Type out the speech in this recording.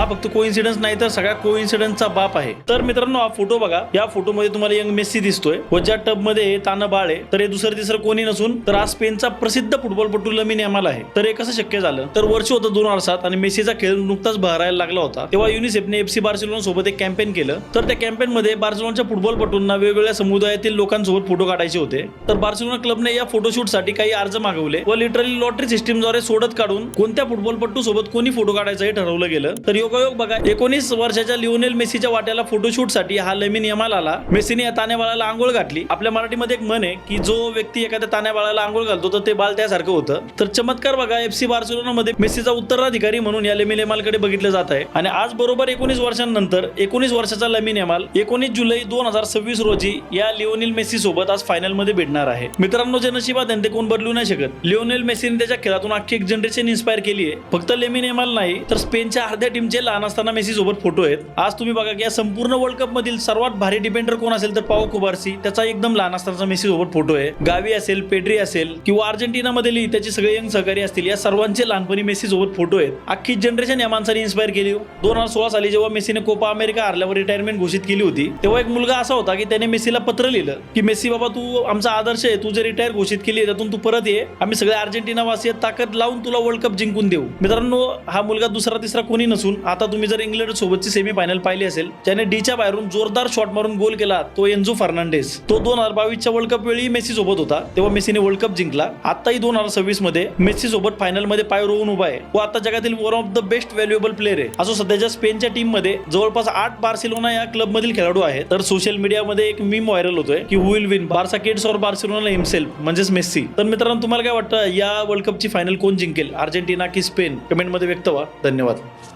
फक्त कोइन्सिडन्स नाही तर सगळ्या कोइन्सिडन्सचा बाप आहे। तर मित्रांनो हा फोटो बघा, या फोटोमध्ये तुम्हाला यंग मेसी दिसतोय व ज्या टब मध्ये तानं बाळ आहे तर हे दुसरं तिसरं कोणी नसून तर आज स्पेनचा प्रसिद्ध फुटबॉलपटू लमीन यामाल आहे। तर हे कसं शक्य झालं तर वर्ष होतं 2007 आणि मेसीचा खेळ नुकताच बहरायला लागला होता, तेव्हा युनिसेफने एफसी बार्सिलोना सोबत एक कॅम्पेन केलं। तर त्या कॅम्पेन मध्ये बार्सिलोनाच्या फुटबॉलपटूंना वेगवेगळ्या समुदायातील लोकांसोबत फोटो काढायचे होते। तर बार्सिलोना क्लबने या फोटोशूट साठी काही अर्ज मागवले व लिटरली लॉटरी सिस्टीमद्वारे सोडत काढून कोणत्या फुटबॉलपटू सोबत कोणी फोटो काढायचं हे ठरवलं गेलं। तर योगायोग बघा, 19 वर्षाच्या लिओनेल मेसीच्या वाट्याला फोटोशूट साठी हा लमीन यमाल आला। मेसीने या तान्या बाळाला आंघोळ घातली। आपल्या मराठीमध्ये एक म्हण आहे की जो व्यक्ती एखाद्या तान्या बाळाला आंघोळ घालतो तर ते बाळ त्यासारखं होतं। तर चमत्कार बघा, एफसी बार्सिलोना मध्ये मेसीचा उत्तराधिकारी म्हणून या लमीन यमालकडे बघितलं जात आहे आणि आज बरोबर 19 वर्षांनंतर 19 वर्षाचा लमीन यमाल 19 जुलै 2026 रोजी या लिओनेल मेसी सोबत आज फायनल मध्ये भेटणार आहे। मित्रांनो, जे नशिबात आहे ते कोण बदलू नाही शकत। लिओनेल मेसीने त्याच्या खेळातून अख्खी एक जनरेशन इन्स्पायर केली आहे। फक्त लमीन यमाल नाही तर स्पेनच्या अर्ध्या टीमचे लहान असताना मेसी सोबत फोटो आहेत। आज तुम्ही बघा की या संपूर्ण वर्ल्ड कप मधील सर्वात भारी डिफेंडर कोण असेल तर पाओ कुबार्सी, त्याचा एकदम लहान असतानाचा मेसी सोबत फोटो आहे। गावी असेल, पेड्री असेल किंवा अर्जेंटिना मधील त्याचे सगळे यंग सहकारी असतील, या सर्वांचे लहानपणी मेसी सोबत फोटो आहेत। अख्खी जनरेशन या माणसाने इन्स्पायर केली। 2016 साली जेव्हा मेसीने कोपा अमेरिका हरल्यावर रिटायरमेंट घोषित केली होती, तेव्हा एक मुलगा असा होता की त्याने मेसीला पत्र लिहिलं की मेसी बाबा, तू आमचा आदर्श आहे, तू जे रिटायर घोषित केली त्यातून तू परत ये, आम्ही सगळे अर्जेंटिना वासी ताकद लावून तुला वर्ल्ड कप जिंकून देऊ। मित्रांनो, हा मुलगा दुसरा तिसरा कोणी नसून आता तुम्ही जर इंग्लंड सोबतची सेमी फायनल पाहिली असेल, ज्याने डीच्या बाहेरून जोरदार शॉट मारून गोल केला, तो एन्झो फर्नांडेस। तो 2022 च्या वर्ल्ड कप वेळी मेसी सोबत होता, तेव्हा मेसीने वर्ल्ड कप जिंकला। आताही 2026 मध्ये मेसी सोबत फायनल मध्ये पाय रोवून उभा आहे व आता जगातील one of the best valuable player आहे। असो सध्याच्या स्पेनच्या टीम मध्ये जवळपास 8 बार्सिलोना या क्लब मधील खेळाडू आहेत। तर सोशल मीडिया मध्ये एक मीम व्हायरल होतोय की हु विल विन, बार्सा किड्स और बार्सिलोना हिमसेल्फ, म्हणजेच मेसी। तर मित्रांनो, तुम्हाला काय वाटतं या वर्ल्ड कपची फायनल कोण जिंकेल, अर्जेंटिना की स्पेन? कमेंट मध्ये व्यक्त व्हा। धन्यवाद।